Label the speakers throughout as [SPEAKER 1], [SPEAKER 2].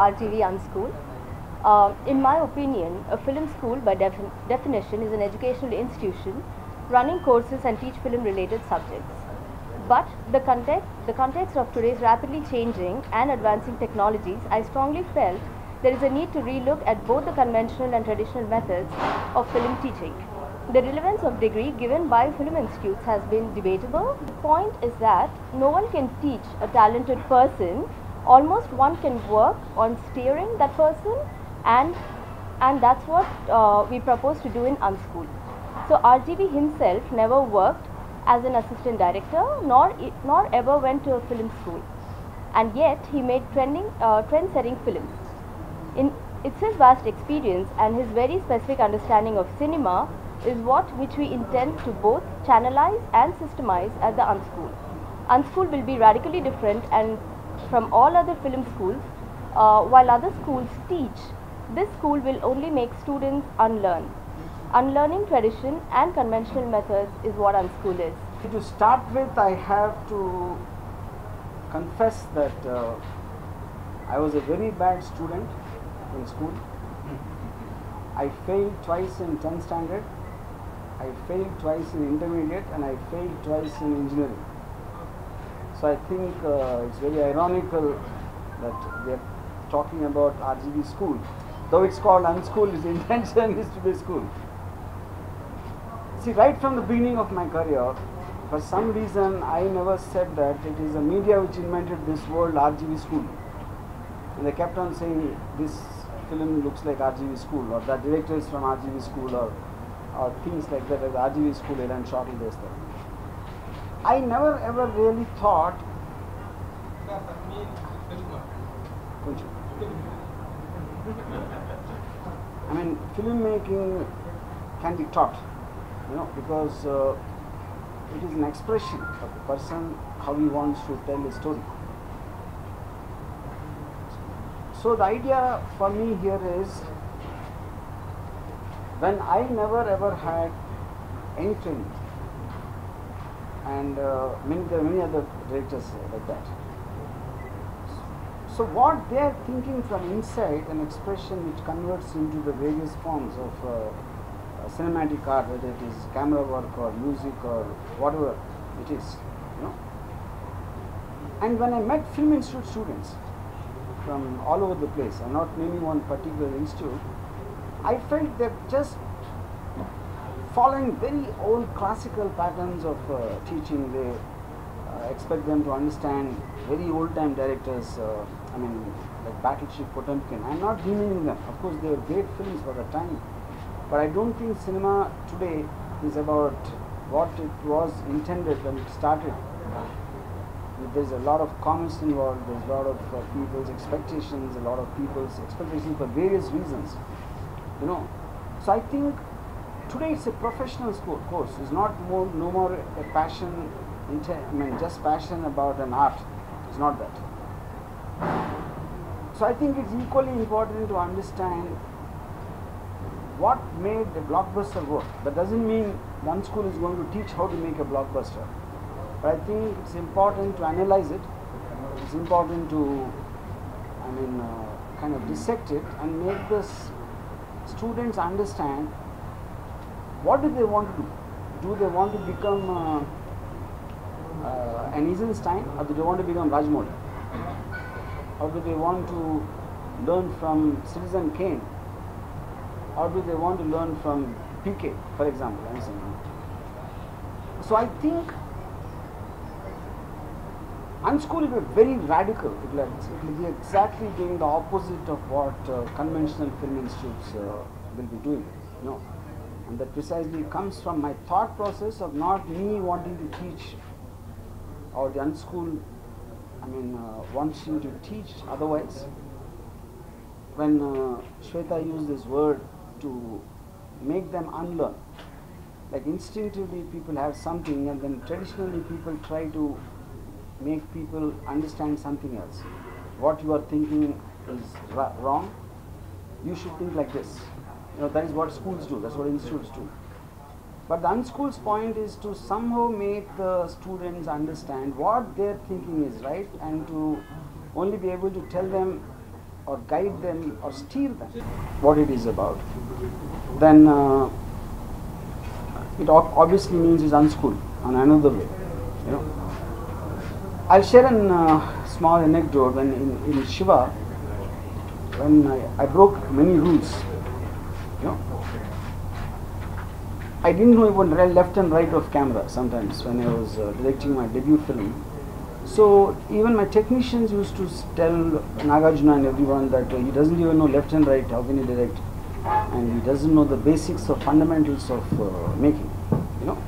[SPEAKER 1] RGV Unschool. In my opinion, a film school by definition is an educational institution running courses and teach film related subjects. But the context of today's rapidly changing and advancing technologies, I strongly felt there is a need to relook at both the conventional and traditional methods of film teaching. The relevance of degree given by film institutes has been debatable. The point is that no one can teach a talented person. Almost one can work on steering that person, and that's what we propose to do in Unschool. So RGV himself never worked as an assistant director, nor ever went to a film school, and yet he made trend-setting films. It's his vast experience and his very specific understanding of cinema which we intend to both channelize and systemize at the Unschool. Unschool will be radically different and from all other film schools. While other schools teach, this school will only make students unlearn. Unlearning tradition and conventional methods is what Unschool is.
[SPEAKER 2] To start with, I have to confess that I was a very bad student in school. I failed twice in 10th standard, I failed twice in intermediate, and I failed twice in engineering. So I think it's very ironical that we are talking about RGV school. Though it's called Unschool, its intention is to be school. See, right from the beginning of my career, for some reason I never said that it is the media which invented this word RGV school. And they kept on saying this film looks like RGV school, or that director is from RGV school, or things like that, as RGV school and shortly this thing. I never ever really thought I mean, filmmaking can be taught, because it is an expression of the person, how he wants to tell a story. So the idea for me here is, when I never ever had any training, and there are many other directors like that. So what they are thinking from inside, an expression which converts into the various forms of cinematic art, whether it is camera work or music or whatever it is, And when I met film institute students from all over the place, I'm not naming one particular institute, I felt they're just following very old classical patterns of teaching. They expect them to understand very old time directors, like Battleship Potemkin. I'm not demeaning them. Of course, they were great films for the time. But I don't think cinema today is about what it was intended when it started. There's a lot of comments involved, there's a lot of people's expectations, a lot of people's expectations for various reasons. So I think today it's a professional course. It's no more a passion, just passion about an art. It's not that. So I think it's equally important to understand what made a blockbuster work. That doesn't mean one school is going to teach how to make a blockbuster. But I think it's important to analyze it. It's important to, kind of dissect it and make the students understand what do they want to do. Do they want to become an Eisenstein, or do they want to become Rajmouli? Or do they want to learn from Citizen Kane? Or do they want to learn from PK, for example? So I think Unschool will be very radical. It will be exactly doing the opposite of what conventional film institutes will be doing. And that precisely comes from my thought process of not me wanting to teach, or the Unschool wants you to teach otherwise. When Shweta used this word to make them unlearn, like instinctively people have something, and then traditionally people try to make people understand something else. What you are thinking is wrong, you should think like this. That is what schools do, that's what institutes do. But the Unschool's point is to somehow make the students understand what their thinking is right, and to only be able to tell them or guide them or steer them what it is about, then it obviously means it's unschooled on another way, you know. I'll share a small anecdote. When in Shiva, when I broke many rules, you know, I didn't know even left and right of camera sometimes when I was directing my debut film. So even my technicians used to tell Nagarjuna and everyone that he doesn't even know left and right, how can he direct, and he doesn't know the basics or fundamentals of making, you know.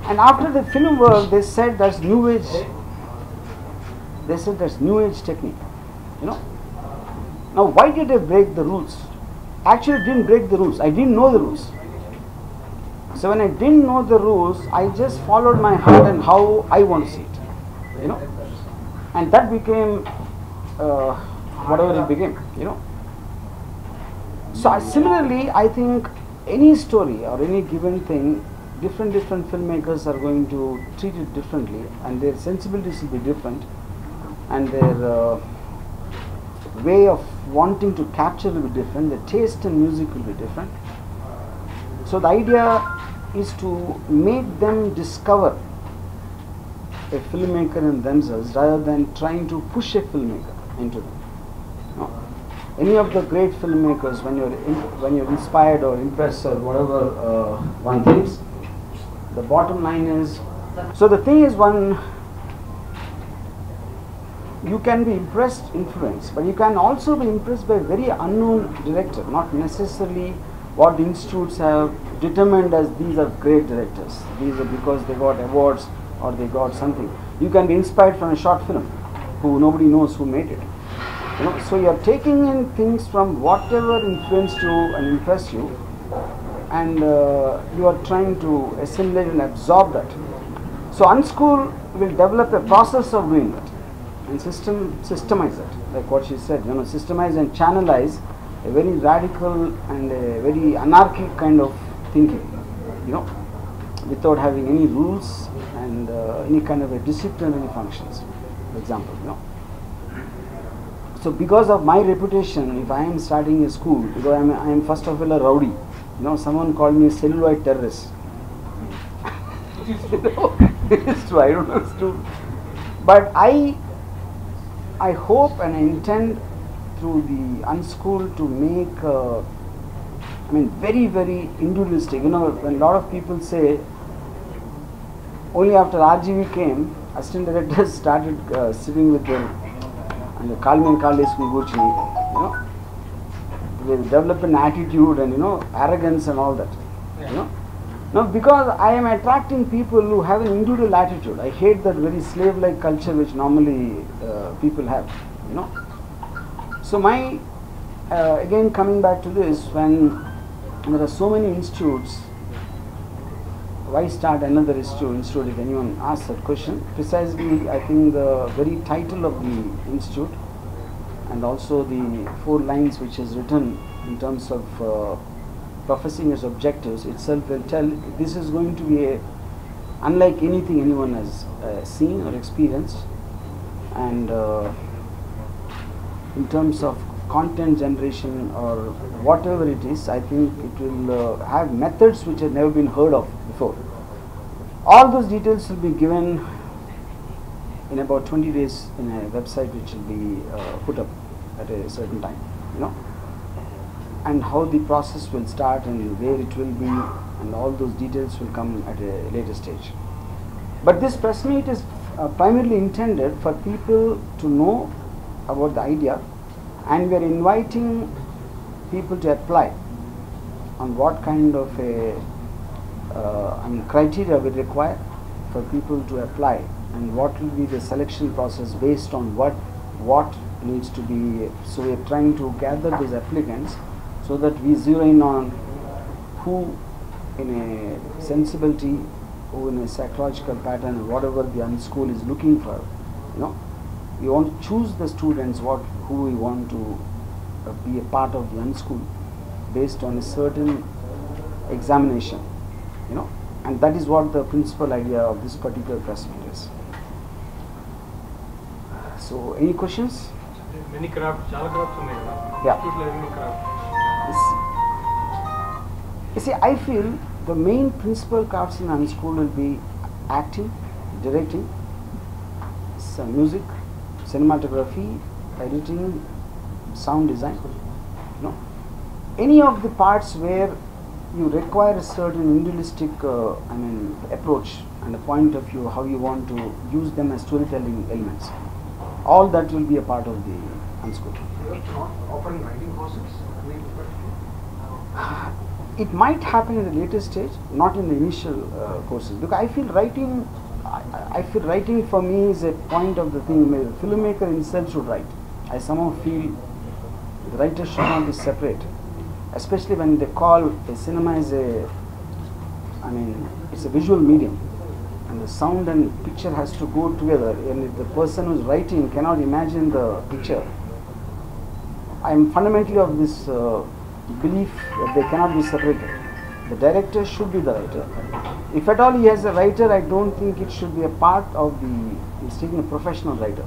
[SPEAKER 2] And after the film work, they said that's new age. They said that's new age technique, you know. Now why did I break the rules? Actually, I didn't break the rules. I didn't know the rules. So when I didn't know the rules, I just followed my heart and how I want to see it, you know. And that became whatever it became, you know. So similarly, I think any story or any given thing, different filmmakers are going to treat it differently, and their sensibilities will be different, and their way of wanting to capture will be different, the taste in music will be different. So the idea is to make them discover a filmmaker in themselves rather than trying to push a filmmaker into them. No. Any of the great filmmakers, when you're inspired or impressed or whatever one thinks, the bottom line is, so the thing is, you can be impressed, influenced, but you can also be impressed by a very unknown director, not necessarily what the institutes have determined as these are great directors. These are because they got awards or they got something. You can be inspired from a short film who nobody knows who made it. You know, so you are taking in things from whatever influenced you and impressed you, and you are trying to assimilate and absorb that. So Unschool will develop a process of doing that and systemize it, like what she said, you know, systemize and channelize a very radical and a very anarchic kind of thinking, you know, without having any rules and any kind of a disciplinary functions, for example, you know. So because of my reputation, if I am starting a school, because I am first of all a rowdy, you know, someone called me a celluloid terrorist. You know, it's true, I don't know, it's true. But I hope and I intend through the Unschool to make, very, very individualistic. You know, when a lot of people say, only after RGV came, assistant directors started sitting with them and call me and call this you know, they develop an attitude and, you know, arrogance and all that, you know. Now, because I am attracting people who have an individual attitude, I hate that very slave-like culture which normally people have, you know. So my, again coming back to this, when there are so many institutes, why start another institute if anyone asks that question? Precisely, I think the very title of the institute and also the 4 lines which is written in terms of professing its objectives itself will tell this is going to be unlike anything anyone has seen or experienced, and in terms of content generation or whatever it is, I think it will have methods which have never been heard of before. All those details will be given in about 20 days in a website which will be put up at a certain time, you know, and how the process will start and where it will be, and all those details will come at a later stage. But this press meet is primarily intended for people to know about the idea, and we are inviting people to apply on what kind of a criteria we require for people to apply, and what will be the selection process based on what needs to be. So we are trying to gather those applicants so that we zero in on who in a sensibility, who in a psychological pattern, whatever the Unschool is looking for, you know. We want to choose the students who we want to be a part of the Unschool based on a certain examination, you know, and that is what the principal idea of this particular press meet is. So, any questions?
[SPEAKER 3] many crafts, చాలా crafts ఉన్నాయి కదా.
[SPEAKER 2] Yeah.
[SPEAKER 3] Institute లో ఏమేమి crafts?
[SPEAKER 2] You see, I feel the main principal crafts in Unschool will be acting, directing, music, cinematography, editing, sound design. You know, any of the parts where you require a certain individualistic, approach and a point of view, how you want to use them as storytelling elements. All that will be a part of the Unschool.
[SPEAKER 4] You are not offering writing courses?
[SPEAKER 2] It might happen in the later stage, not in the initial courses, because I feel writing. I feel writing for me is a point of the thing. The filmmaker himself should write. I somehow feel the writer should not be separate, especially when they call a cinema is it's a visual medium, and the sound and picture has to go together. And if the person who is writing cannot imagine the picture, I am fundamentally of this belief that they cannot be separated. The director should be the writer. If at all he has a writer, I don't think it should be a part of the. He's taking a professional writer.